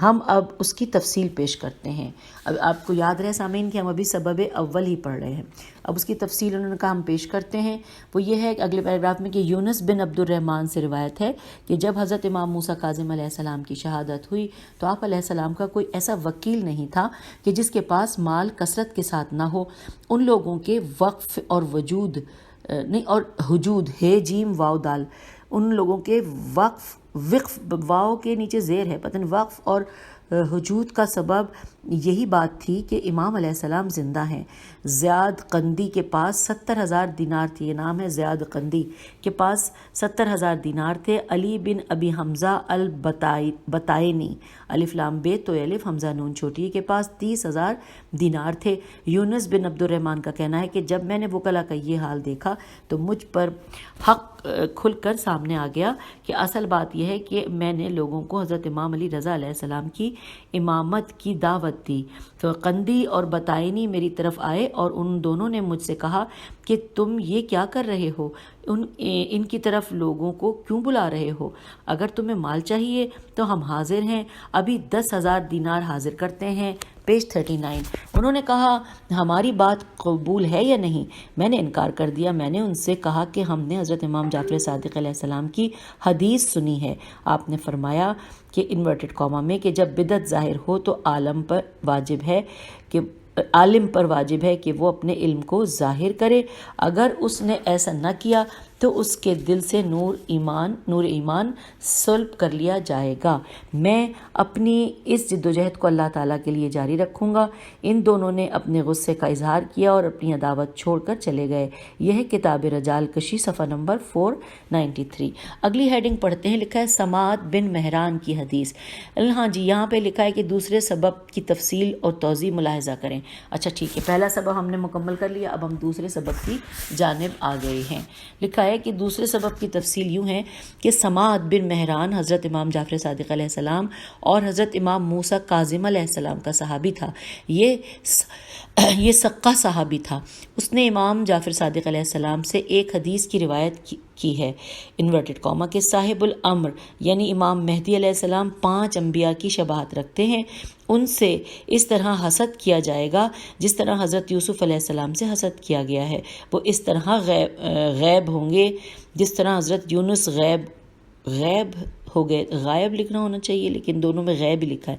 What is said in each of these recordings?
ہم اب اس کی تفصیل پیش کرتے ہیں۔ اب آپ کو یاد رہے سامعین کہ ہم ابھی سبب اول ہی پڑھ رہے ہیں، اب اس کی تفصیل انہوں نے کہا ہم پیش کرتے ہیں۔ وہ یہ ہے اگلے پیراگراف میں کہ یونس بن عبد الرحمن سے روایت ہے کہ جب حضرت امام موسیٰ کاظم علیہ السلام کی شہادت ہوئی تو آپ علیہ السلام کا کوئی ایسا وکیل نہیں تھا کہ جس کے پاس مال کثرت کے ساتھ نہ ہو۔ ان لوگوں کے وقف اور وجود نہیں اور حجود ہے جیم واو دال، ان لوگوں کے وقف واو کے نیچے زیر ہے، پتہ نہیں وقف اور حجود کا سبب یہی بات تھی کہ امام علیہ السلام زندہ ہیں۔ زیاد قندی کے پاس 70,000 دینار تھے، یہ نام ہے زیاد قندی کے پاس 70,000 دینار تھے۔ علی بن ابی حمزہ البطائنی الف لام بے تو الف حمزہ نون چھوٹی کے پاس 30,000 دینار تھے۔ یونس بن عبد الرحمن کا کہنا ہے کہ جب میں نے وکلا کا یہ حال دیکھا تو مجھ پر حق کھل کر سامنے آ گیا کہ اصل بات یہ ہے کہ میں نے لوگوں کو حضرت امام علی رضا علیہ السلام کی امامت کی دعوت دی تو قندی اور بطائنی میری طرف آئے اور ان دونوں نے مجھ سے کہا کہ تم یہ کیا کر رہے ہو، ان کی طرف لوگوں کو کیوں بلا رہے ہو؟ اگر تمہیں مال چاہیے تو ہم حاضر ہیں، ابھی 10,000 دینار حاضر کرتے ہیں۔ پیج 39 انہوں نے کہا ہماری بات قبول ہے یا نہیں؟ میں نے انکار کر دیا۔ میں نے ان سے کہا کہ ہم نے حضرت امام جعفر صادق علیہ السلام کی حدیث سنی ہے، آپ نے فرمایا کہ انورٹڈ کاما میں کہ جب بدعت ظاہر ہو تو عالم پر واجب ہے کہ وہ اپنے علم کو ظاہر کرے، اگر اس نے ایسا نہ کیا تو اس کے دل سے نور ایمان سلب کر لیا جائے گا۔ میں اپنی اس جد و جہد کو اللہ تعالیٰ کے لیے جاری رکھوں گا۔ ان دونوں نے اپنے غصے کا اظہار کیا اور اپنی عداوت چھوڑ کر چلے گئے۔ یہ ہے کتاب رجال کشی صفحہ نمبر 493۔ اگلی ہیڈنگ پڑھتے ہیں، لکھا ہے سماعت بن مہران کی حدیث۔ ہاں جی، یہاں پہ لکھا ہے کہ دوسرے سبب کی تفصیل اور توضیح ملاحظہ کریں۔ اچھا ٹھیک ہے، پہلا سبب ہم نے مکمل کر لیا، اب ہم دوسرے سبب کی جانب آ گئے ہیں۔ لکھا ہے کہ دوسرے سبب کی تفصیل یوں ہے کہ سماعت بن مہران حضرت امام جعفر صادق علیہ السلام اور حضرت امام موسیٰ کاظم علیہ السلام کا صحابی تھا۔ یہ سقہ صحابی تھا۔ اس نے امام جعفر صادق علیہ السلام سے ایک حدیث کی روایت کی ہے، انورٹڈ کاما کے صاحب الامر یعنی امام مہدی علیہ السلام 5 انبیاء کی شباہت رکھتے ہیں، ان سے اس طرح حسد کیا جائے گا جس طرح حضرت یوسف علیہ السلام سے حسد کیا گیا ہے۔ وہ اس طرح غیب ہوں گے جس طرح حضرت یونس غیب ہو گئے، غائب لکھنا ہونا چاہیے لیکن دونوں میں غیب ہی لکھا ہے،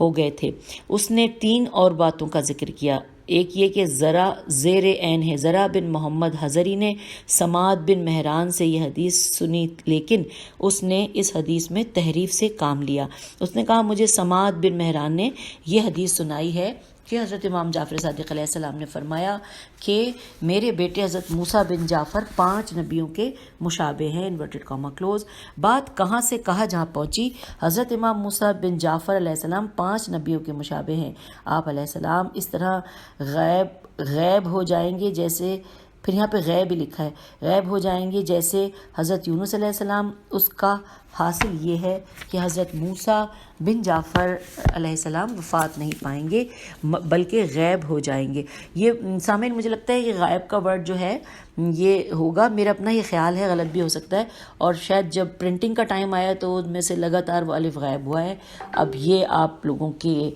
ہو گئے تھے۔ اس نے 3 اور باتوں کا ذکر کیا، ایک یہ کہ ذرا زیر عین ہے، ذرا بن محمد حضری نے سماعت بن مہران سے یہ حدیث سنی لیکن اس نے اس حدیث میں تحریف سے کام لیا۔ اس نے کہا مجھے سماعت بن مہران نے یہ حدیث سنائی ہے کہ حضرت امام جعفر صادق علیہ السلام نے فرمایا کہ میرے بیٹے حضرت موسیٰ بن جعفر 5 نبیوں کے مشابہ ہیں، انورٹڈ کاما کلوز۔ بات کہاں سے کہاں جہاں پہنچی، حضرت امام موسیٰ بن جعفر علیہ السلام 5 نبیوں کے مشابہ ہیں۔ آپ علیہ السلام اس طرح غیب ہو جائیں گے جیسے، پھر یہاں پہ غیب ہی لکھا ہے، غیب ہو جائیں گے جیسے حضرت یونس علیہ السلام۔ اس کا حاصل یہ ہے کہ حضرت موسیٰ بن جعفر علیہ السلام وفات نہیں پائیں گے بلکہ غیب ہو جائیں گے۔ یہ سامعین مجھے لگتا ہے کہ غائب کا ورڈ جو ہے یہ ہوگا، میرا اپنا یہ خیال ہے، غلط بھی ہو سکتا ہے، اور شاید جب پرنٹنگ کا ٹائم آیا تو ان میں سے لگاتار وہ الف غائب ہوا ہے۔ اب یہ آپ لوگوں کے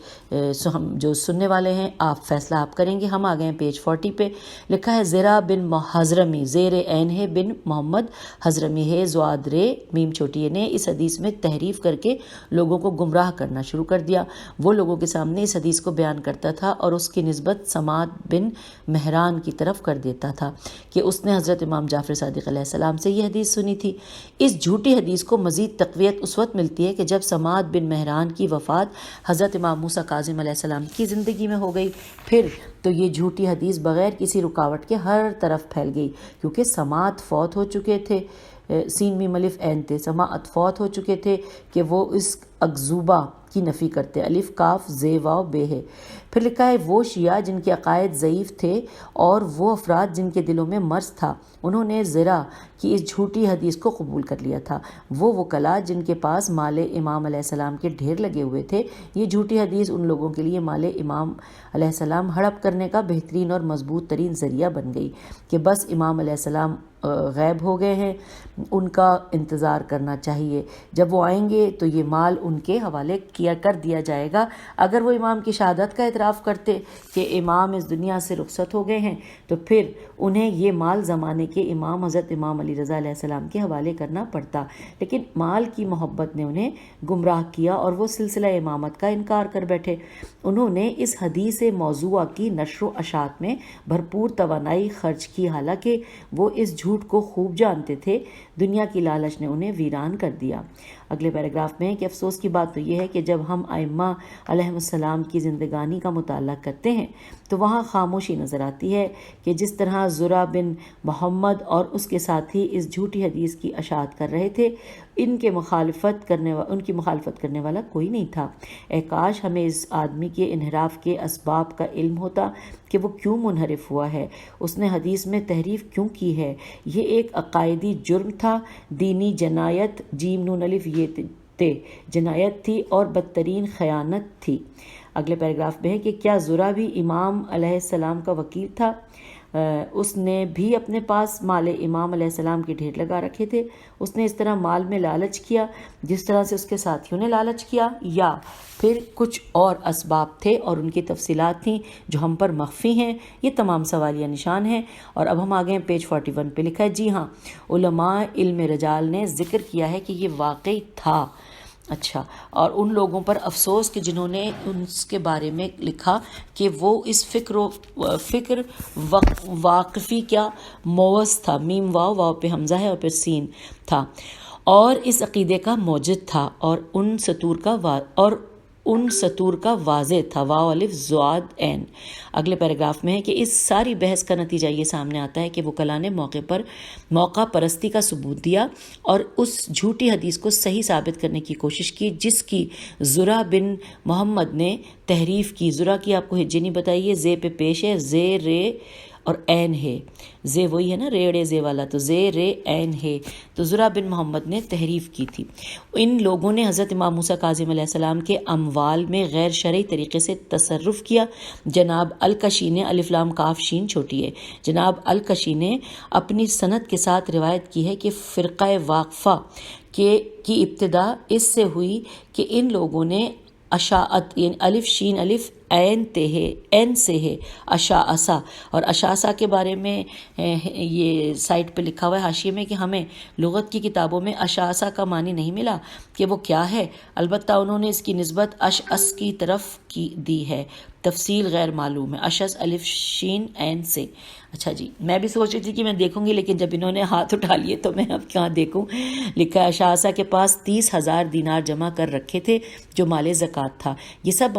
جو سننے والے ہیں آپ فیصلہ آپ کریں گے۔ ہم آ گئے ہیں پیج 40 پہ، لکھا ہے زرا بن حضرمی، زیر عین ہے، بن محمد حضرمی ہے، زواد رے میم چھوٹی نے اس حدیث میں تحریف کر کے لوگوں کو گمراہ کرنا شروع کر دیا۔ وہ لوگوں کے سامنے اس حدیث کو بیان کرتا تھا اور اس کی نسبت سماعت بن مہران کی طرف کر دیتا تھا کہ اس نے حضرت امام جعفر صادق علیہ السلام سے یہ حدیث سنی تھی۔ اس جھوٹی حدیث کو مزید تقویت اس وقت ملتی ہے کہ جب سماعت بن مہران کی وفات حضرت امام موسیٰ کاظم علیہ السلام کی زندگی میں ہو گئی، پھر تو یہ جھوٹی حدیث بغیر کسی رکاوٹ کے ہر طرف پھیل گئی، کیونکہ سماعت فوت ہو چکے تھے، سین میم الف عین تھے، سماعت فوت ہو چکے تھے کہ وہ اس اکذوبہ کی نفی کرتے، الف کاف زے واو بے ہے۔ پھر لکھا ہے وہ شیعہ جن کے عقائد ضعیف تھے اور وہ افراد جن کے دلوں میں مرض تھا، انہوں نے زرا کی اس جھوٹی حدیث کو قبول کر لیا تھا۔ وہ وکلاء جن کے پاس مال امام علیہ السلام کے ڈھیر لگے ہوئے تھے، یہ جھوٹی حدیث ان لوگوں کے لیے مال امام علیہ السلام ہڑپ کرنے کا بہترین اور مضبوط ترین ذریعہ بن گئی کہ بس امام علیہ السلام غائب ہو گئے ہیں، ان کا انتظار کرنا چاہیے، جب وہ آئیں گے تو یہ مال ان کے حوالے کر دیا جائے گا۔ اگر وہ امام کی شہادت کا اعتراف کرتے کہ امام اس دنیا سے رخصت ہو گئے ہیں تو پھر انہیں یہ مال زمانے کے امام حضرت امام علی رضا علیہ السلام کے حوالے کرنا پڑتا، لیکن مال کی محبت نے انہیں گمراہ کیا اور وہ سلسلہ امامت کا انکار کر بیٹھے۔ انہوں نے اس حدیث موضوعہ کی نشر و اشاعت میں بھرپور توانائی خرچ کی، حالانکہ وہ اس جھوٹ کو خوب جانتے تھے۔ دنیا کی لالچ نے انہیں ویران کر دیا۔ اگلے پیراگراف میں ہے کہ افسوس کی بات تو یہ ہے کہ جب ہم ائمہ علیہ السلام کی زندگانی کا مطالعہ کرتے ہیں تو وہاں خاموشی نظر آتی ہے کہ جس طرح زرع بن محمد اور اس کے ساتھی اس جھوٹی حدیث کی اشاعت کر رہے تھے، ان کی مخالفت کرنے والا کوئی نہیں تھا۔ اے کاش ہمیں اس آدمی کے انحراف کے اسباب کا علم ہوتا کہ وہ کیوں منحرف ہوا ہے، اس نے حدیث میں تحریف کیوں کی ہے۔ یہ ایک عقائدی جرم تھا، دینی جنایت، جیم نون الف یہ جنایت تھی اور بدترین خیانت تھی۔ اگلے پیراگراف میں ہے کہ کیا زرع بھی امام علیہ السلام کا وکیل تھا؟ اس نے بھی اپنے پاس مال امام علیہ السلام کے ڈھیر لگا رکھے تھے۔ اس نے اس طرح مال میں لالچ کیا جس طرح سے اس کے ساتھیوں نے لالچ کیا، یا پھر کچھ اور اسباب تھے اور ان کی تفصیلات تھیں جو ہم پر مخفی ہیں؟ یہ تمام سوالیہ نشان ہیں۔ اور اب ہم آگے ہیں پیج 41 پہ، لکھا ہے جی ہاں، علماء علم رجال نے ذکر کیا ہے کہ یہ واقعی تھا۔ اچھا، اور ان لوگوں پر افسوس کہ جنہوں نے اس کے بارے میں لکھا کہ وہ اس فکر واقفی کیا موز تھا، میم واو، واو پہ حمزہ ہے اور پھر سین تھا، اور اس عقیدے کا موجد تھا اور ان سطور کا واضح تھا، واو الف زواد عین۔ اگلے پیراگراف میں ہے کہ اس ساری بحث کا نتیجہ یہ سامنے آتا ہے کہ وکلاء نے موقع پرستی کا ثبوت دیا اور اس جھوٹی حدیث کو صحیح ثابت کرنے کی کوشش کی جس کی زرع بن محمد نے تحریف کی۔ زرع کی آپ کو ہجے نہیں بتائیے، زے پہ پیش ہے، زے رے اور عین ہے، زے وہی ہے نا ریڑے زے والا، تو زے رے عین ہے، تو زرع بن محمد نے تحریف کی تھی۔ ان لوگوں نے حضرت امام موسیٰ کاظم علیہ السلام کے اموال میں غیر شرعی طریقے سے تصرف کیا۔ جناب الکشی نے، الف لام کاف شین چھوٹی ہے، جناب الکشی نے اپنی سند کے ساتھ روایت کی ہے کہ فرقہ واقفہ کی ابتدا اس سے ہوئی کہ ان لوگوں نے اشاعت، یعنی الف شین الف عین سے ہے اشاعسا، اور اشاعسا کے بارے میں یہ سائٹ پہ لکھا ہوا ہے حاشیے میں کہ ہمیں لغت کی کتابوں میں اشاعسا کا معنی نہیں ملا کہ وہ کیا ہے، البتہ انہوں نے اس کی نسبت اشعث کی طرف دی ہے، تفصیل غیر معلوم ہے، اشعث الف شین عین سے۔ اچھا جی، میں بھی سوچ رہی تھی کہ میں دیکھوں گی لیکن جب انہوں نے ہاتھ اٹھا لیے تو میں اب کہاں دیکھوں۔ لکھا ہے اشاعسا کے پاس 30,000 دینار جمع کر رکھے تھے جو مال زکوٰۃ تھا، یہ سب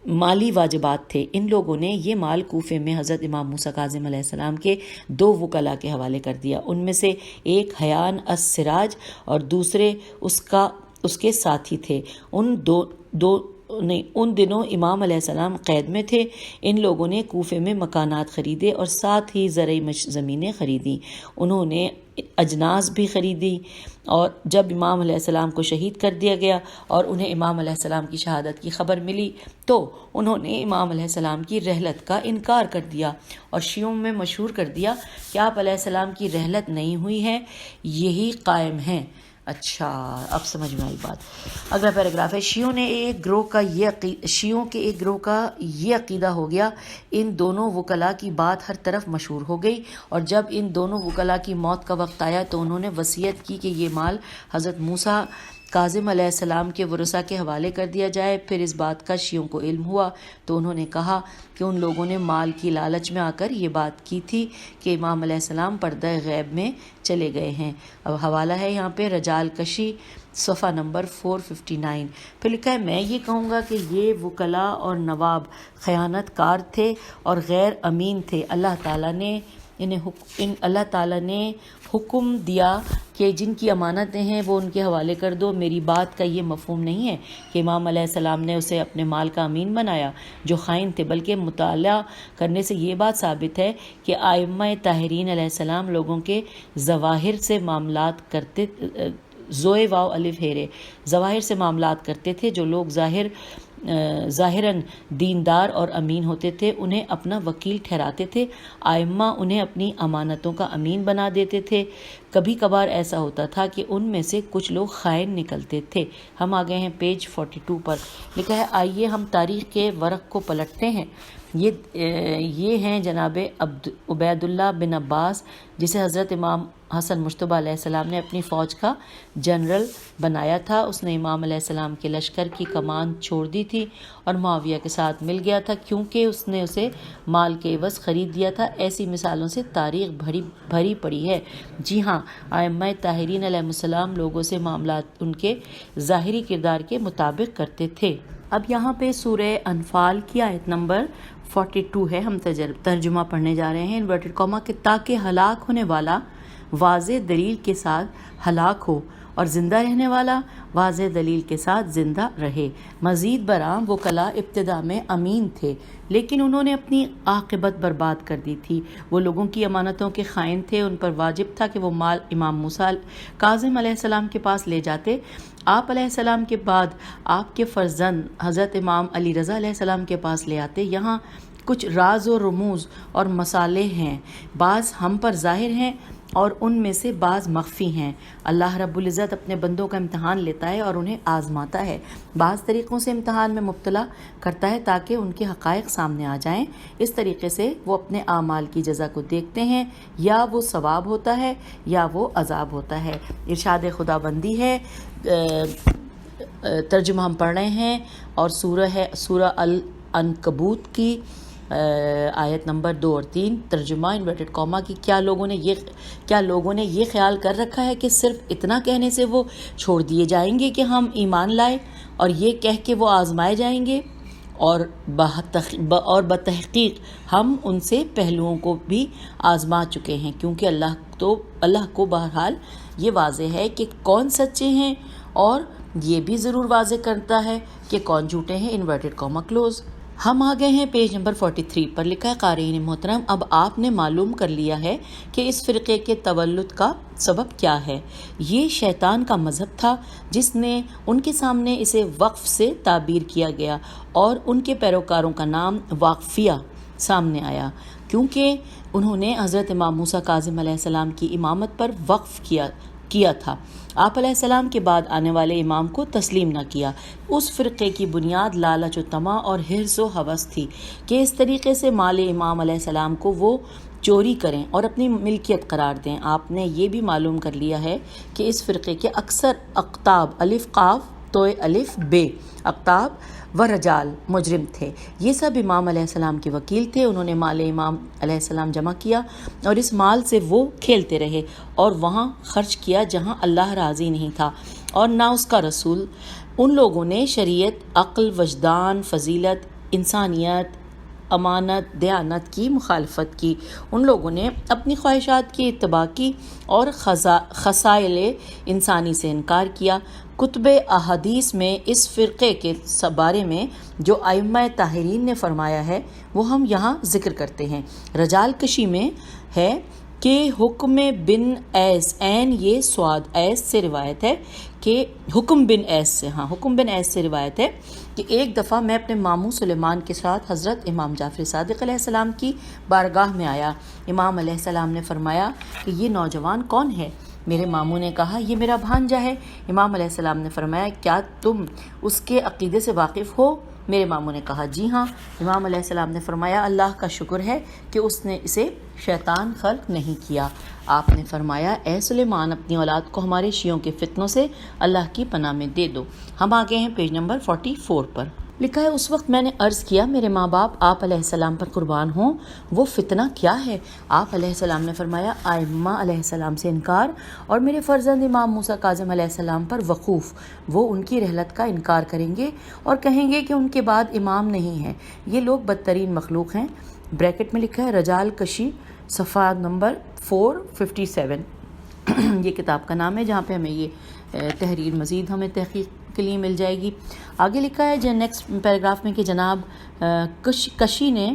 مالی واجبات تھے۔ ان لوگوں نے یہ مال کوفے میں حضرت امام موسیٰ کاظم علیہ السلام کے 2 وکلاء کے حوالے کر دیا، ان میں سے ایک حیان السراج اور دوسرے اس کے ساتھی تھے۔ ان دنوں امام علیہ السلام قید میں تھے۔ ان لوگوں نے کوفے میں مکانات خریدے اور ساتھ ہی زرعی زمینیں خریدیں، انہوں نے اجناس بھی خریدی، اور جب امام علیہ السلام کو شہید کر دیا گیا اور انہیں امام علیہ السلام کی شہادت کی خبر ملی تو انہوں نے امام علیہ السلام کی رحلت کا انکار کر دیا اور شیعوں میں مشہور کر دیا کہ آپ علیہ السلام کی رحلت نہیں ہوئی ہے، یہی قائم ہیں۔ اچھا، اب سمجھ میں آئی بات۔ اگلا پیراگراف ہے، شیعوں کے ایک گروہ کا یہ عقیدہ ہو گیا۔ ان دونوں وکلاء کی بات ہر طرف مشہور ہو گئی، اور جب ان دونوں وکلاء کی موت کا وقت آیا تو انہوں نے وصیت کی کہ یہ مال حضرت موسیٰ کاظم علیہ السلام کے ورثاء کے حوالے کر دیا جائے۔ پھر اس بات کا شیعوں کو علم ہوا تو انہوں نے کہا کہ ان لوگوں نے مال کی لالچ میں آ کر یہ بات کی تھی کہ امام علیہ السلام پردہ غیب میں چلے گئے ہیں۔ اب حوالہ ہے یہاں پہ رجال کشی صفحہ نمبر 459۔ پھر لکھا ہے، میں یہ کہوں گا کہ یہ وکلاء اور نواب خیانت کار تھے اور غیر امین تھے۔ اللہ تعالیٰ نے ان اللہ تعالیٰ نے حکم دیا کہ جن کی امانتیں ہیں وہ ان کے حوالے کر دو۔ میری بات کا یہ مفہوم نہیں ہے کہ امام علیہ السلام نے اسے اپنے مال کا امین بنایا جو خائن تھے، بلکہ مطالعہ کرنے سے یہ بات ثابت ہے کہ ائمہ طاہرین علیہ السلام لوگوں کے ظواہر سے معاملات کرتے زوئے واو الف ہیرے ظواہر سے معاملات کرتے تھے۔ جو لوگ ظاہراً دیندار اور امین ہوتے تھے انہیں اپنا وکیل ٹھہراتے تھے، ائمہ انہیں اپنی امانتوں کا امین بنا دیتے تھے۔ کبھی کبھار ایسا ہوتا تھا کہ ان میں سے کچھ لوگ خائن نکلتے تھے۔ ہم آگئے ہیں پیج 42 پر، لکھا ہے آئیے ہم تاریخ کے ورق کو پلٹتے ہیں۔ یہ ہیں جناب عبید اللہ بن عباس، جسے حضرت امام حسن مجتبیٰ علیہ السلام نے اپنی فوج کا جنرل بنایا تھا۔ اس نے امام علیہ السلام کے لشکر کی کمان چھوڑ دی تھی اور معاویہ کے ساتھ مل گیا تھا کیونکہ اس نے اسے مال کے عوض خرید دیا تھا۔ ایسی مثالوں سے تاریخ بھری پڑی ہے۔ جی ہاں، ائمہ طاہرین علیہ السلام لوگوں سے معاملات ان کے ظاہری کردار کے مطابق کرتے تھے۔ اب یہاں پہ سورہ انفال کی آیت نمبر 42 ہے، ہم ترجمہ پڑھنے جا رہے ہیں انورٹڈ کاما کہ تاکہ ہلاک ہونے والا واضح دلیل کے ساتھ ہلاک ہو اور زندہ رہنے والا واضح دلیل کے ساتھ زندہ رہے۔ مزید برآں وہ کلا ابتدا میں امین تھے لیکن انہوں نے اپنی عاقبت برباد کر دی تھی۔ وہ لوگوں کی امانتوں کے خائن تھے، ان پر واجب تھا کہ وہ مال امام موسیٰ کاظم علیہ السلام کے پاس لے جاتے۔ آپ علیہ السلام کے بعد آپ کے فرزند حضرت امام علی رضا علیہ السلام کے پاس لے آتے۔ یہاں کچھ راز و رموز اور مصالح ہیں، بعض ہم پر ظاہر ہیں اور ان میں سے بعض مخفی ہیں۔ اللہ رب العزت اپنے بندوں کا امتحان لیتا ہے اور انہیں آزماتا ہے، بعض طریقوں سے امتحان میں مبتلا کرتا ہے تاکہ ان کے حقائق سامنے آ جائیں۔ اس طریقے سے وہ اپنے اعمال کی جزا کو دیکھتے ہیں، یا وہ ثواب ہوتا ہے یا وہ عذاب ہوتا ہے۔ ارشاد خداوندی ہے، ترجمہ ہم پڑھ رہے ہیں اور سورہ ہے سورہ العنکبوت کی آیت نمبر 2 اور 3، ترجمہ انورٹڈ کاما کی کیا لوگوں نے یہ خیال کر رکھا ہے کہ صرف اتنا کہنے سے وہ چھوڑ دیے جائیں گے کہ ہم ایمان لائے، اور یہ کہہ کے وہ آزمائے جائیں گے، اور بتحقیق ہم ان سے پہلوؤں کو بھی آزما چکے ہیں، کیونکہ اللہ کو بہرحال یہ واضح ہے کہ کون سچے ہیں، اور یہ بھی ضرور واضح کرتا ہے کہ کون جھوٹے ہیں۔ Inverted comma close. ہم آ گئے ہیں پیج نمبر 43 پر، لکھا ہے قارئین محترم اب آپ نے معلوم کر لیا ہے کہ اس فرقے کے تولد کا سبب کیا ہے۔ یہ شیطان کا مذہب تھا جس نے ان کے سامنے اسے وقف سے تعبیر کیا گیا اور ان کے پیروکاروں کا نام واقفیہ سامنے آیا کیونکہ انہوں نے حضرت امام موسیٰ کاظم علیہ السلام کی امامت پر وقف کیا تھا، آپ علیہ السلام کے بعد آنے والے امام کو تسلیم نہ کیا۔ اس فرقے کی بنیاد لالچ و طمع اور حرص و ہوس تھی کہ اس طریقے سے مال امام علیہ السلام کو وہ چوری کریں اور اپنی ملکیت قرار دیں۔ آپ نے یہ بھی معلوم کر لیا ہے کہ اس فرقے کے اکثر اقطاب الف قاف توئے الف بے اقطاب و رجال مجرم تھے۔ یہ سب امام علیہ السلام کے وکیل تھے۔ انہوں نے مال امام علیہ السلام جمع کیا اور اس مال سے وہ کھیلتے رہے اور وہاں خرچ کیا جہاں اللہ راضی نہیں تھا اور نہ اس کا رسول۔ ان لوگوں نے شریعت، عقل، وجدان، فضیلت، انسانیت، امانت، دیانت کی مخالفت کی۔ ان لوگوں نے اپنی خواہشات کی اتباع کی اور خصائل انسانی سے انکار کیا۔ کتب احادیث میں اس فرقے کے بارے میں جو ائمہ طاہرین نے فرمایا ہے وہ ہم یہاں ذکر کرتے ہیں۔ رجال کشی میں ہے کہ حکم بن ایس، این یہ سواد ایس سے روایت ہے کہ حکم بن ایس سے روایت ہے کہ ایک دفعہ میں اپنے ماموں سلیمان کے ساتھ حضرت امام جعفر صادق علیہ السلام کی بارگاہ میں آیا۔ امام علیہ السلام نے فرمایا کہ یہ نوجوان کون ہے؟ میرے ماموں نے کہا یہ میرا بھانجا ہے۔ امام علیہ السلام نے فرمایا کیا تم اس کے عقیدے سے واقف ہو؟ میرے ماموں نے کہا جی ہاں۔ امام علیہ السلام نے فرمایا اللہ کا شکر ہے کہ اس نے اسے شیطان خلق نہیں کیا۔ آپ نے فرمایا اے سلیمان اپنی اولاد کو ہمارے شیعوں کے فتنوں سے اللہ کی پناہ میں دے دو۔ ہم آگے ہیں پیج نمبر 44 پر، لکھا ہے اس وقت میں نے عرض کیا میرے ماں باپ آپ علیہ السلام پر قربان ہوں، وہ فتنہ کیا ہے؟ آپ علیہ السلام نے فرمایا ائمہ علیہ السلام سے انکار اور میرے فرزند امام موسیٰ کاظم علیہ السلام پر وقوف۔ وہ ان کی رحلت کا انکار کریں گے اور کہیں گے کہ ان کے بعد امام نہیں ہے۔ یہ لوگ بدترین مخلوق ہیں۔ بریکٹ میں لکھا ہے رجال کشی صفحہ نمبر 457 یہ کتاب کا نام ہے، جہاں پہ ہمیں یہ تحریر مزید ہمیں تحقیق کے لیے مل جائے گی۔ آگے لکھا ہے جو نیکسٹ پیراگراف میں کہ جناب کشی نے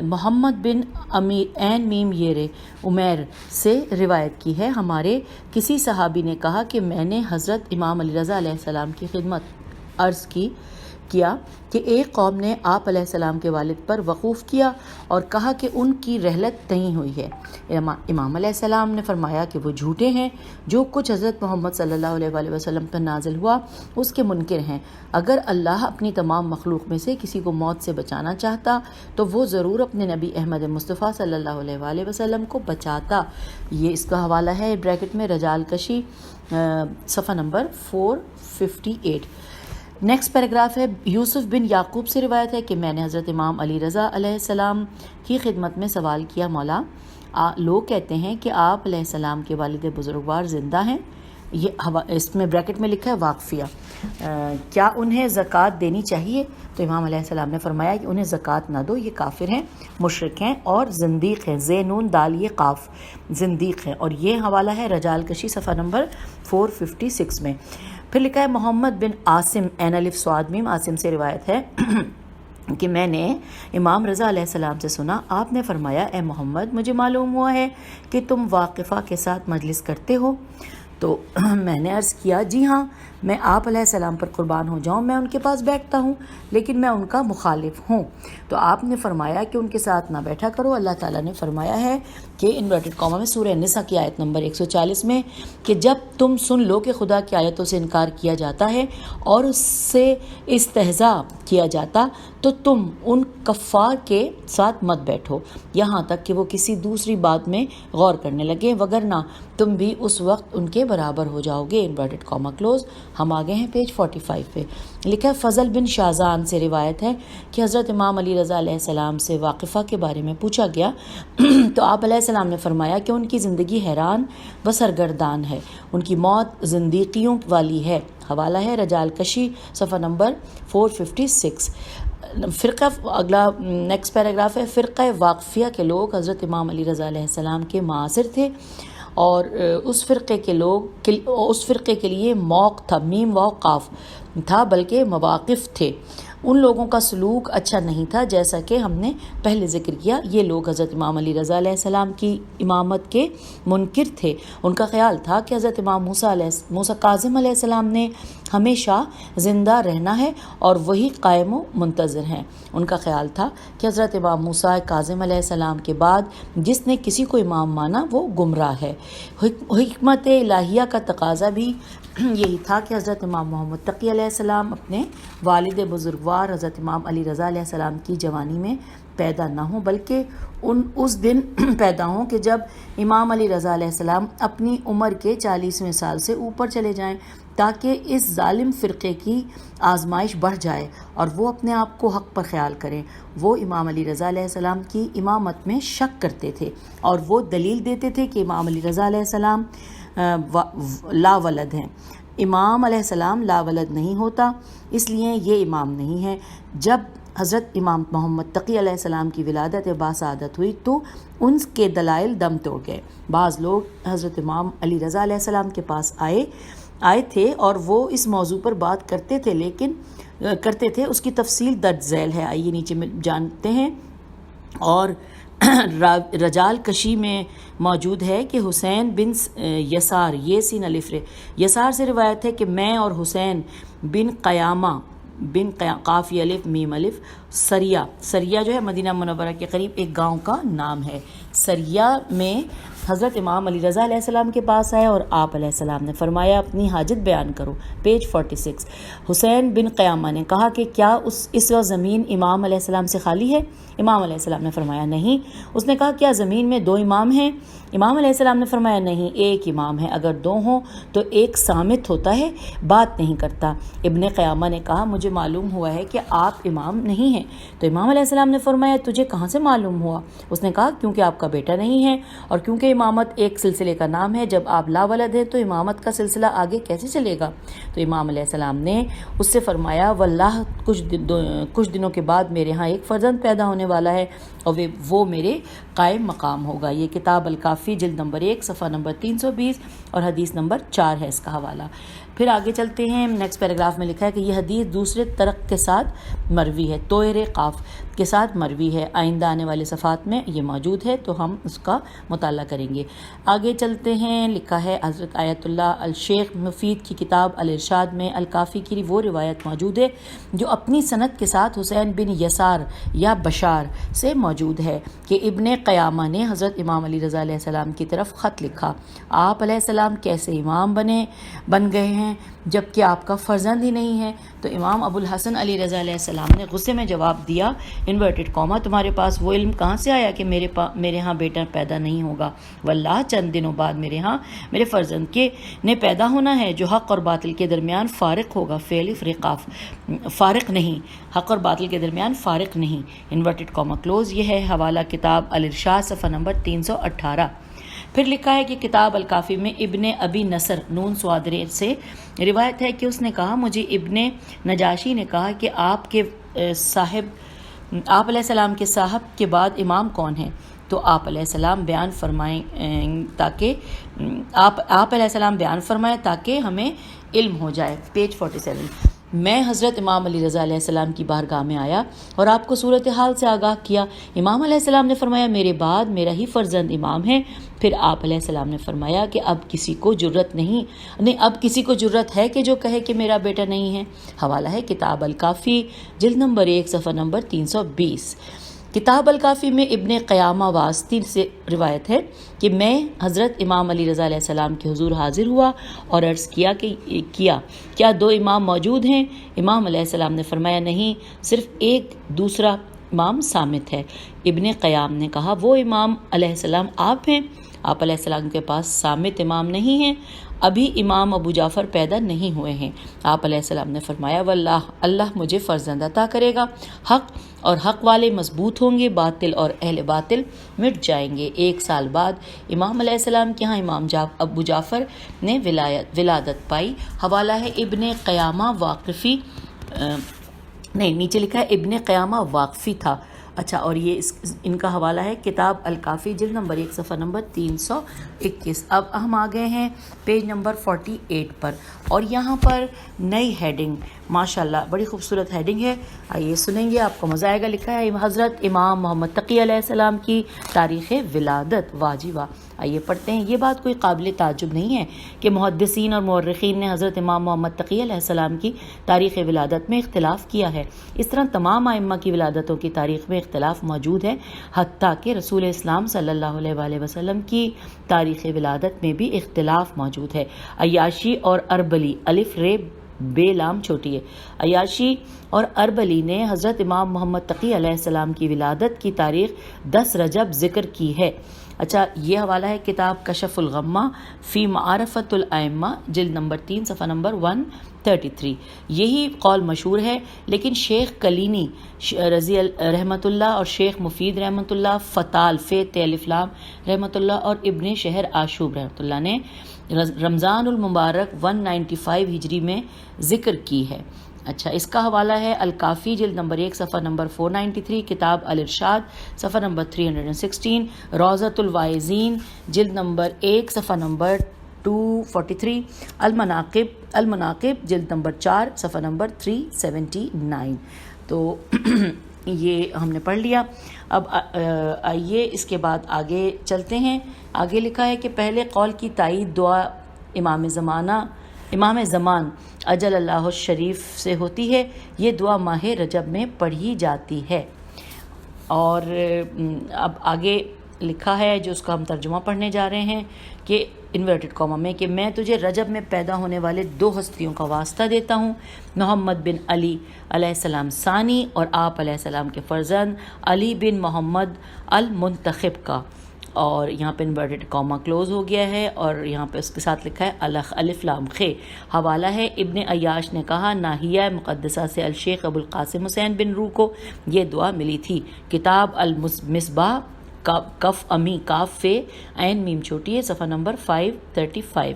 محمد بن عین میم یرے عمیر سے روایت کی ہے، ہمارے کسی صحابی نے کہا کہ میں نے حضرت امام علی رضا علیہ السلام کی خدمت عرض کیا کہ ایک قوم نے آپ علیہ السلام کے والد پر وقوف کیا اور کہا کہ ان کی رحلت نہیں ہوئی ہے۔ امام علیہ السلام نے فرمایا کہ وہ جھوٹے ہیں، جو کچھ حضرت محمد صلی اللہ علیہ وآلہ وسلم پر نازل ہوا اس کے منکر ہیں۔ اگر اللہ اپنی تمام مخلوق میں سے کسی کو موت سے بچانا چاہتا تو وہ ضرور اپنے نبی احمد مصطفیٰ صلی اللہ علیہ وآلہ وسلم کو بچاتا۔ یہ اس کا حوالہ ہے بریکٹ میں رجال کشی صفحہ نمبر 458۔ نیکسٹ پیراگراف ہے یوسف بن یعقوب سے روایت ہے کہ میں نے حضرت امام علی رضا علیہ السلام کی خدمت میں سوال کیا، مولا لوگ کہتے ہیں کہ آپ علیہ السلام کے والد بزرگوار زندہ ہیں، یہ اس میں بریکٹ میں لکھا ہے واقفیہ، کیا انہیں زکوٰۃ دینی چاہیے؟ تو امام علیہ السلام نے فرمایا کہ انہیں زکوٰۃ نہ دو، یہ کافر ہیں، مشرک ہیں اور زندیق ہیں، زینون دال یہ قاف، زندیق ہیں۔ اور یہ حوالہ ہے رجال کشی صفحہ نمبر 456 میں۔ پھر لکھا ہے محمد بن عاصم عین الف صاد میم عاصم سے روایت ہے کہ میں نے امام رضا علیہ السلام سے سنا، آپ نے فرمایا اے محمد مجھے معلوم ہوا ہے کہ تم واقفہ کے ساتھ مجلس کرتے ہو۔ تو میں نے عرض کیا جی ہاں، میں آپ علیہ السلام پر قربان ہو جاؤں، میں ان کے پاس بیٹھتا ہوں لیکن میں ان کا مخالف ہوں۔ تو آپ نے فرمایا کہ ان کے ساتھ نہ بیٹھا کرو۔ اللہ تعالیٰ نے فرمایا ہے کہ انورٹڈ کاما میں سورہ نساء کی آیت نمبر 140 میں کہ جب تم سن لو کہ خدا کی آیتوں سے انکار کیا جاتا ہے اور اس سے استہزاء کیا جاتا تو تم ان کفار کے ساتھ مت بیٹھو یہاں تک کہ وہ کسی دوسری بات میں غور کرنے لگے، وگرنہ تم بھی اس وقت ان کے برابر ہو جاؤ گے۔ Inverted comma close. ہم آگے ہیں پیج 45 پہ۔ لکھا ہے فضل بن شازان سے روایت ہے کہ حضرت امام علی رضا علیہ السلام سے واقفہ کے بارے میں پوچھا گیا تو آپ علیہ السلام نے فرمایا کہ ان کی زندگی حیران و سرگردان ہے، ان کی موت زندیقیوں والی ہے۔ حوالہ ہے رجال کشی صفحہ نمبر 456۔ فرقہ اگلا نیکسٹ پیراگراف ہے فرقہ واقفیہ کے لوگ حضرت امام علی رضا علیہ السلام کے معاصر تھے اور اس فرقے کے لیے موق تھا، میم واو قاف تھا، بلکہ مواقف تھے۔ ان لوگوں کا سلوک اچھا نہیں تھا جیسا کہ ہم نے پہلے ذکر کیا۔ یہ لوگ حضرت امام علی رضا علیہ السلام کی امامت کے منکر تھے۔ ان کا خیال تھا کہ حضرت امام موسیٰ کاظم علیہ السلام نے ہمیشہ زندہ رہنا ہے اور وہی قائم و منتظر ہیں۔ ان کا خیال تھا کہ حضرت امام موسیٰ کاظم علیہ السلام کے بعد جس نے کسی کو امام مانا وہ گمراہ ہے۔ حکمت الہیہ کا تقاضا بھی یہی تھا کہ حضرت امام محمد تقی علیہ السلام اپنے والد بزرگوار حضرت امام علی رضا علیہ السلام کی جوانی میں پیدا نہ ہوں، بلکہ اس دن پیدا ہوں کہ جب امام علی رضا علیہ السلام اپنی عمر کے 40ویں سال سے اوپر چلے جائیں، تاکہ اس ظالم فرقے کی آزمائش بڑھ جائے اور وہ اپنے آپ کو حق پر خیال کریں۔ وہ امام علی رضا علیہ السلام کی امامت میں شک کرتے تھے اور وہ دلیل دیتے تھے کہ امام علی رضا علیہ السلام لا ولد ہیں۔ امام علیہ السلام لا ولد نہیں ہوتا، اس لیے یہ امام نہیں ہے۔ جب حضرت امام محمد تقی علیہ السلام کی ولادت باسعادت ہوئی تو ان کے دلائل دم توڑ گئے۔ بعض لوگ حضرت امام علی رضا علیہ السلام کے پاس آئے تھے اور وہ اس موضوع پر بات کرتے تھے، اس کی تفصیل درج ذیل ہے، آئیے نیچے میں جانتے ہیں۔ اور رجال کشی میں موجود ہے کہ حسین بن یسار یہ سین الف یسار سے روایت ہے کہ میں اور حسین بن قیامہ بن قافی الف میم الف سریہ جو ہے مدینہ منورہ کے قریب ایک گاؤں کا نام ہے۔ سریہ میں حضرت امام علی رضا علیہ السلام کے پاس آئے اور آپ علیہ السلام نے فرمایا اپنی حاجت بیان کرو، پیج 46۔ حسین بن قیامہ نے کہا کہ کیا اس وقت زمین امام علیہ السلام سے خالی ہے؟ امام علیہ السلام نے فرمایا نہیں۔ اس نے کہا کیا زمین میں 2 امام ہیں؟ امام علیہ السلام نے فرمایا نہیں، ایک امام ہے، اگر 2 ہوں تو ایک صامت ہوتا ہے، بات نہیں کرتا۔ ابن قیامہ نے کہا مجھے معلوم ہوا ہے کہ آپ امام نہیں ہیں۔ تو امام علیہ السلام نے فرمایا تجھے کہاں سے معلوم ہوا؟ اس نے کہا کیونکہ آپ کا بیٹا نہیں ہے اور کیونکہ امامت ایک سلسلے کا نام ہے، جب آپ لا ولد ہیں تو امامت کا سلسلہ آگے کیسے چلے گا؟ تو امام علیہ السلام نے اس سے فرمایا واللہ کچھ دنوں کے بعد میرے ہاں ایک فرزند پیدا ہونے والا ہے اور وہ میرے قائم مقام ہوگا۔ یہ کتاب الکافی جلد نمبر 1 صفحہ نمبر 320 اور حدیث نمبر 4 ہے اس کا حوالہ۔ پھر آگے چلتے ہیں، نیکسٹ پیراگراف میں لکھا ہے کہ یہ حدیث دوسرے طرق کے ساتھ مروی ہے، توئر قاف کے ساتھ مروی ہے، آئندہ آنے والے صفحات میں یہ موجود ہے تو ہم اس کا مطالعہ کریں گے۔ آگے چلتے ہیں، لکھا ہے حضرت آیت اللہ الشیخ مفید کی کتاب الارشاد میں الکافی کی وہ روایت موجود ہے جو اپنی سند کے ساتھ حسین بن یسار یا بشار سے موجود ہے کہ ابن قیامہ نے حضرت امام علی رضا علیہ السلام کی طرف خط لکھا، آپ علیہ السلام کیسے امام بن گئے ہیں جبکہ آپ کا فرزند ہی نہیں ہے؟ تو امام ابو الحسن علی رضا علیہ السلام نے غصے میں جواب دیا، انورٹڈ کامہ، تمہارے پاس وہ علم کہاں سے آیا کہ میرے ہاں بیٹا پیدا نہیں ہوگا؟ واللہ چند دنوں بعد میرے ہاں میرے فرزند کے نے پیدا ہونا ہے جو حق اور باطل کے درمیان فارق ہوگا، فعل فرقاف، فارق نہیں، حق اور باطل کے درمیان فارق نہیں، انورٹڈ کامہ کلوز۔ یہ ہے حوالہ کتاب الارشاد صفحہ نمبر 318۔ پھر لکھا ہے کہ کتاب الکافی میں ابن ابی نصر نون سوادرے سے روایت ہے کہ اس نے کہا، مجھے ابن نجاشی نے کہا کہ آپ علیہ السلام کے صاحب کے بعد امام کون ہیں؟ تو آپ علیہ السلام بیان فرمائیں تاکہ ہمیں علم ہو جائے۔ پیج 47۔ میں حضرت امام علی رضا علیہ السلام کی بارگاہ میں آیا اور آپ کو صورتحال سے آگاہ کیا۔ امام علیہ السلام نے فرمایا، میرے بعد میرا ہی فرزند امام ہے۔ پھر آپ علیہ السلام نے فرمایا کہ اب کسی کو جرت ہے کہ جو کہے کہ میرا بیٹا نہیں ہے۔ حوالہ ہے کتاب الکافی جلد نمبر 1 صفحہ نمبر 320۔ کتاب الکافی میں ابن قیامہ واسطی سے روایت ہے کہ میں حضرت امام علی رضا علیہ السلام کے حضور حاضر ہوا اور عرض کیا کیا 2 امام موجود ہیں؟ امام علیہ السلام نے فرمایا، نہیں، صرف ایک دوسرا امام سامت ہے۔ ابن قیام نے کہا، وہ امام علیہ السلام آپ ہیں؟ آپ علیہ السلام کے پاس سامت امام نہیں ہیں، ابھی امام ابو جعفر پیدا نہیں ہوئے ہیں۔ آپ علیہ السلام نے فرمایا، واللہ اللہ مجھے فرزند عطا کرے گا، حق والے مضبوط ہوں گے، باطل اور اہل باطل مٹ جائیں گے۔ 1 سال بعد امام علیہ السلام کے ہاں امام ابو جعفر نے ولادت پائی۔ حوالہ ہے ابن قیامہ واقفی، نیچے لکھا ہے ابن قیامہ واقفی تھا۔ اچھا، اور یہ ان کا حوالہ ہے کتاب الکافی جلد نمبر 1 صفحہ نمبر 321۔ اب ہم آ گئے ہیں پیج نمبر 48 پر، اور یہاں پر نئی ہیڈنگ، ماشاءاللہ بڑی خوبصورت ہیڈنگ ہے، آئیے سنیں گے، آپ کو مزہ آئے گا۔ لکھا ہے حضرت امام محمد تقی علیہ السلام کی تاریخ ولادت، واہ جی واہ۔ آئیے پڑھتے ہیں۔ یہ بات کوئی قابل تعجب نہیں ہے کہ محدثین اور مورخین نے حضرت امام محمد تقی علیہ السلام کی تاریخ ولادت میں اختلاف کیا ہے۔ اس طرح تمام ائمہ کی ولادتوں کی تاریخ میں اختلاف موجود ہے، حتیٰ کہ رسول اسلام صلی اللہ علیہ وآلہ وسلم کی تاریخ ولادت میں بھی اختلاف موجود ہے۔ عیاشی اور اربلی، الف رے بے لام چھوٹی ہے، عیاشی اور اربلی نے حضرت امام محمد تقی علیہ السلام کی ولادت کی تاریخ 10 رجب ذکر کی ہے۔ اچھا، یہ حوالہ ہے کتاب کشف الغمہ فی معارفت الائمہ جلد نمبر 3 صفحہ نمبر 133۔ یہی قول مشہور ہے، لیکن شیخ کلینی رضی رحمۃ اللہ اور شیخ مفید رحمۃ اللہ، فتال فیت الف لام رحمۃ اللہ اور ابن شہر آشوب رحمۃ اللہ نے رمضان المبارک 195 ہجری میں ذکر کی ہے۔ اچھا، اس کا حوالہ ہے الکافی جلد نمبر 1 صفحہ نمبر 493، کتاب الارشاد صفحہ نمبر 316، روضۃ الواعظین جلد نمبر 1 صفحہ نمبر 243، المناقب جلد نمبر 4 صفحہ نمبر 379۔ تو یہ ہم نے پڑھ لیا۔ اب آئیے اس کے بعد آگے چلتے ہیں۔ آگے لکھا ہے کہ پہلے قول کی تائید دعا امام زمان اجل اللہ الشریف سے ہوتی ہے۔ یہ دعا ماہ رجب میں پڑھی جاتی ہے۔ اور اب آگے لکھا ہے جو اس کا ہم ترجمہ پڑھنے جا رہے ہیں کہ انورٹڈ کامہ میں کہ میں تجھے رجب میں پیدا ہونے والے 2 ہستیوں کا واسطہ دیتا ہوں، محمد بن علی علیہ السلام ثانی اور آپ علیہ السلام کے فرزند علی بن محمد المنتخب کا۔ اور یہاں پہ انورٹڈ کامہ کلوز ہو گیا ہے، اور یہاں پہ اس کے ساتھ لکھا ہے الف لام خے۔ حوالہ ہے ابن عیاش نے کہا، ناحیہ مقدسہ سے الشیخ ابو القاسم حسین بن روح کو یہ دعا ملی تھی۔ کتاب المصباح کف امی کاف فے عین میم چھوٹی ہے، صفحہ نمبر 535۔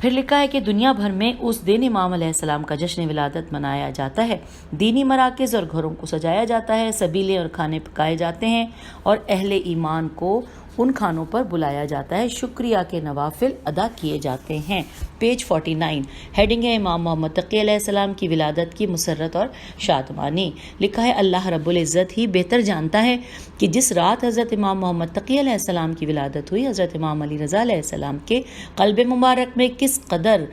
پھر لکھا ہے کہ دنیا بھر میں اس دن امام علیہ السلام کا جشن ولادت منایا جاتا ہے، دینی مراکز اور گھروں کو سجایا جاتا ہے، سبیلے اور کھانے پکائے جاتے ہیں اور اہل ایمان کو ان کھانوں پر بلایا جاتا ہے، شکریہ کے نوافل ادا کیے جاتے ہیں۔ پیج 49 ہیڈنگ ہے امام محمد تقی علیہ السلام کی ولادت کی مسرت اور شادمانی۔ لکھا ہے اللہ رب العزت ہی بہتر جانتا ہے کہ جس رات حضرت امام محمد تقی علیہ السلام کی ولادت ہوئی، حضرت امام علی رضا علیہ السلام کے قلب مبارک میں کس قدر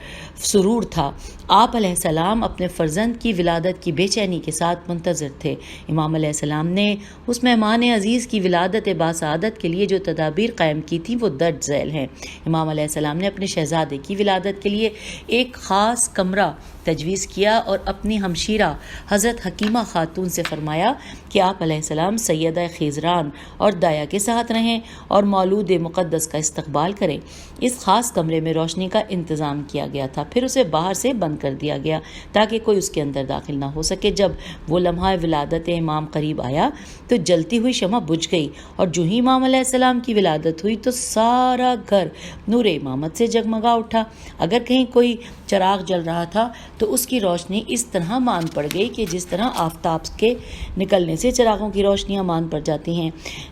سرور تھا۔ آپ علیہ السلام اپنے فرزند کی ولادت کی بے چینی کے ساتھ منتظر تھے۔ امام علیہ السلام نے اس مہمان عزیز کی ولادت باسعادت کے لیے جو تدابیر قائم کی تھی وہ درج ذیل ہیں۔ امام علیہ السلام نے اپنے شہزادے کی ولادت کے لیے ایک خاص کمرہ تجویز کیا اور اپنی ہمشیرہ حضرت حکیمہ خاتون سے فرمایا کہ آپ علیہ السلام سیدہ خیزران اور دایا کے ساتھ رہیں اور مولود مقدس کا استقبال کریں۔ اس خاص کمرے میں روشنی کا انتظام کیا گیا تھا، پھر اسے باہر سے بند کر دیا گیا تاکہ کوئی اس کے اندر داخل نہ ہو سکے۔ جب وہ لمحہ ولادت امام قریب آیا تو جلتی ہوئی شمع بجھ گئی، اور جو ہی امام علیہ السلام کی ولادت ہوئی تو سارا گھر نور امامت سے جگمگا اٹھا۔ اگر کہیں کوئی چراغ جل رہا تھا تو اس کی روشنی اس طرح مان پڑ گئی کہ جس طرح آفتاب کے نکلنے سے چراغوں کی روشنیاں مان پڑ جاتی ہیں۔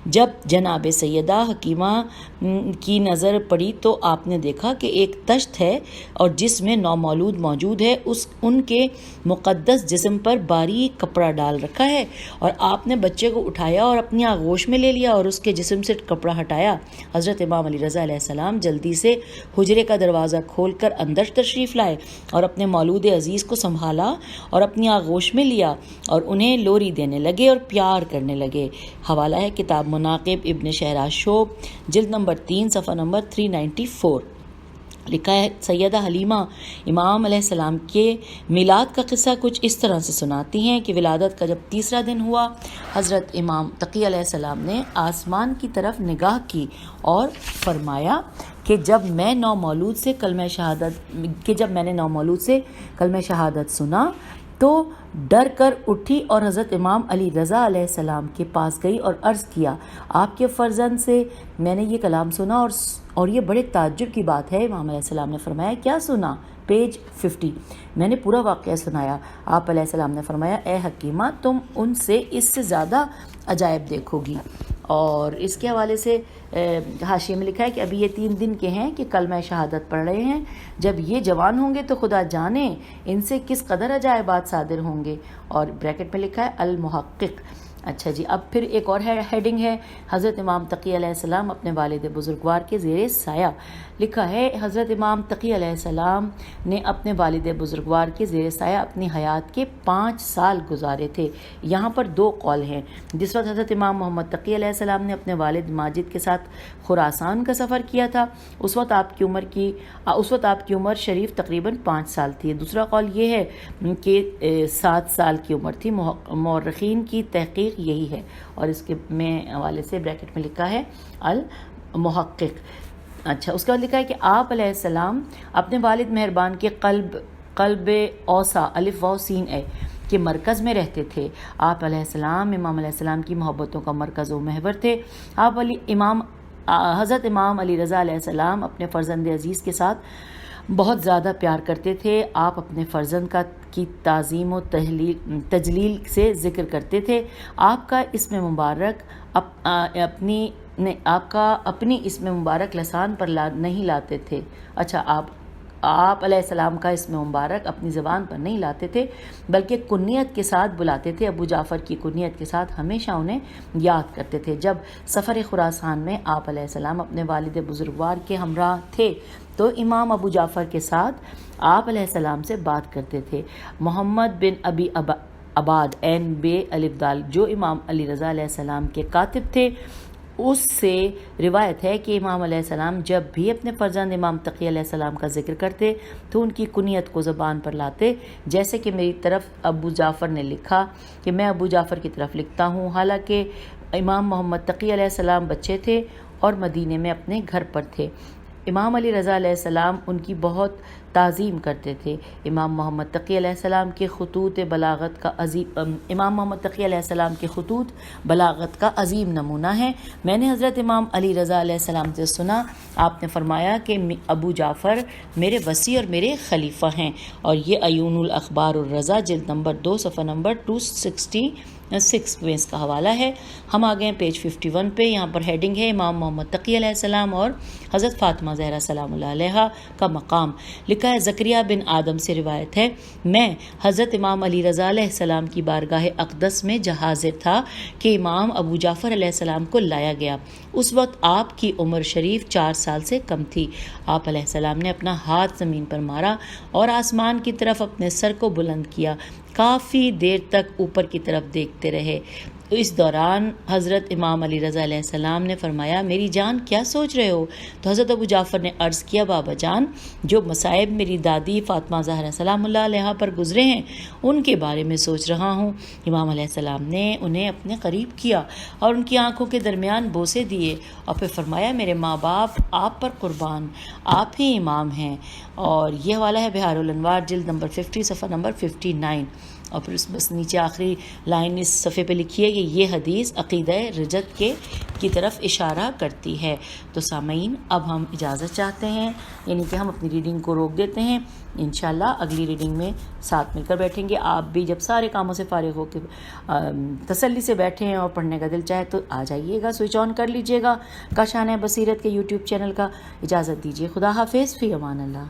جب جناب سیدہ حکیمہ کی نظر پڑی تو آپ نے دیکھا کہ ایک تشت ہے اور جس میں نومولود موجود ہے، ان کے مقدس جسم پر باریک کپڑا ڈال رکھا ہے، اور آپ نے بچے کو اٹھایا اور اپنی آغوش میں لے لیا اور اس کے جسم سے کپڑا ہٹایا۔ حضرت امام علی رضا علیہ السلام جلدی سے حجرے کا دروازہ کھول کر اندر تشریف لائے اور اپنے مولود عزیز کو سنبھالا اور اپنی آغوش میں لیا اور انہیں لوری دینے لگے اور پیار کرنے لگے۔ حوالہ ہے کتاب مناقب ابن شہراز شوب، جلد نمبر 3 صفحہ نمبر 394۔ لکھا ہے سیدہ حلیمہ امام علیہ السلام کے میلاد کا قصہ کچھ اس طرح سے سناتی ہیں کہ ولادت کا جب تیسرا دن ہوا، حضرت امام تقی علیہ السلام نے آسمان کی طرف نگاہ کی اور فرمایا کہ جب میں نے نومولود سے کلمہ شہادت سنا تو ڈر کر اٹھی اور حضرت امام علی رضا علیہ السلام کے پاس گئی اور عرض کیا، آپ کے فرزند سے میں نے یہ کلام سنا اور یہ بڑے تعجب کی بات ہے۔ امام علیہ السلام نے فرمایا، کیا سنا؟ پیج 50 میں نے پورا واقعہ سنایا۔ آپ علیہ السلام نے فرمایا، اے حکیمہ تم ان سے اس سے زیادہ عجائب دیکھو گی۔ اور اس کے حوالے سے حاشیے میں لکھا ہے کہ ابھی یہ 3 دن کے ہیں کہ کلمہ شہادت پڑھ رہے ہیں، جب یہ جوان ہوں گے تو خدا جانے ان سے کس قدر عجائبات صادر ہوں گے۔ اور بریکٹ میں لکھا ہے المحقق۔ اچھا جی، اب پھر ایک اور ہیڈنگ ہے حضرت امام تقی علیہ السلام اپنے والد بزرگوار کے زیر سایہ۔ لکھا ہے حضرت امام تقی علیہ السلام نے اپنے والد بزرگوار کے زیر سایہ اپنی حیات کے 5 سال گزارے تھے۔ یہاں پر 2 قول ہیں۔ جس وقت حضرت امام محمد تقی علیہ السلام نے اپنے والد ماجد کے ساتھ خراسان کا سفر کیا تھا، اس وقت آپ کی عمر شریف تقریباً 5 سال تھی۔ دوسرا قول یہ ہے کہ 7 سال کی عمر تھی۔ مورخین کی تحقیق یہی ہے، اور اس کے میں حوالے سے بریکٹ میں لکھا ہے المحقق۔ اچھا، اس کے بعد لکھا ہے کہ آپ علیہ السلام اپنے والد مہربان کے قلب اوسا الف واو سین اے کے مرکز میں رہتے تھے۔ آپ علیہ السلام امام علیہ السلام کی محبتوں کا مرکز و محور تھے۔ حضرت امام علی رضا علیہ السلام اپنے فرزند عزیز کے ساتھ بہت زیادہ پیار کرتے تھے۔ آپ اپنے فرزند کی تعظیم و تجلیل سے ذکر کرتے تھے۔ آپ کا اسم مبارک اپنی اسم مبارک لسان پر نہیں لاتے تھے۔ اچھا، آپ علیہ السلام کا اسم مبارک اپنی زبان پر نہیں لاتے تھے بلکہ کنیت کے ساتھ بلاتے تھے۔ ابو جعفر کی کنیت کے ساتھ ہمیشہ انہیں یاد کرتے تھے۔ جب سفر خراسان میں آپ علیہ السلام اپنے والد بزرگوار کے ہمراہ تھے تو امام ابو جعفر کے ساتھ آپ علیہ السلام سے بات کرتے تھے۔ محمد بن ابی عباد عین بے الف دال جو امام علی رضا علیہ السلام کے کاتب تھے، اس سے روایت ہے کہ امام علیہ السلام جب بھی اپنے فرزند امام تقی علیہ السلام کا ذکر کرتے تو ان کی کنیت کو زبان پر لاتے، جیسے کہ میری طرف ابو جعفر نے لکھا کہ میں ابو جعفر کی طرف لکھتا ہوں، حالانکہ امام محمد تقی علیہ السلام بچے تھے اور مدینے میں اپنے گھر پر تھے۔ امام علی رضا علیہ السلام ان کی بہت تعظیم کرتے تھے۔ امام محمد تقی علیہ السلام کے خطوط بلاغت کا عظیم نمونہ ہے۔ میں نے حضرت امام علی رضا علیہ السلام سے سنا، آپ نے فرمایا کہ ابو جعفر میرے وصی اور میرے خلیفہ ہیں، اور یہ عیون الاخبار الرضا جلد نمبر 2 صفحہ نمبر 266 میں اس کا حوالہ ہے۔ ہم آ گئے ہیں پیج 51 پہ، یہاں پر ہیڈنگ ہے امام محمد تقی علیہ السلام اور حضرت فاطمہ زہرا سلام اللہ علیہا کا مقام۔ لکھا ہے زکریا بن آدم سے روایت ہے، میں حضرت امام علی رضا علیہ السلام کی بارگاہ اقدس میں جہاضر تھا کہ امام ابو جعفر علیہ السلام کو لایا گیا۔ اس وقت آپ کی عمر شریف 4 سال سے کم تھی۔ آپ علیہ السلام نے اپنا ہاتھ زمین پر مارا اور آسمان کی طرف اپنے سر کو بلند کیا، کافی دیر تک اوپر کی طرف دیکھتے رہے۔ اس دوران حضرت امام علی رضا علیہ السلام نے فرمایا، میری جان کیا سوچ رہے ہو؟ تو حضرت ابو جعفر نے عرض کیا، بابا جان، جو مصائب میری دادی فاطمہ زہرا سلام اللہ علیہا پر گزرے ہیں ان کے بارے میں سوچ رہا ہوں۔ امام علیہ السلام نے انہیں اپنے قریب کیا اور ان کی آنکھوں کے درمیان بوسے دیے، اور پھر فرمایا، میرے ماں باپ آپ پر قربان، آپ ہی امام ہیں۔ اور یہ حوالہ ہے بہار الانوار جلد نمبر 50 صفحہ نمبر 59۔ اور پھر بس نیچے آخری لائن اس صفحے پہ لکھی ہے کہ یہ حدیث عقیدہ رجت کی طرف اشارہ کرتی ہے۔ تو سامعین، اب ہم اجازت چاہتے ہیں، یعنی کہ ہم اپنی ریڈنگ کو روک دیتے ہیں۔ انشاءاللہ اگلی ریڈنگ میں ساتھ مل کر بیٹھیں گے۔ آپ بھی جب سارے کاموں سے فارغ ہو کے تسلی سے بیٹھیں اور پڑھنے کا دل چاہے تو آ جائیے گا، سوئچ آن کر لیجیے گا کاشانہ بصیرت کے یوٹیوب چینل کا۔ اجازت دیجیے، خدا حافظ، فی امان اللہ۔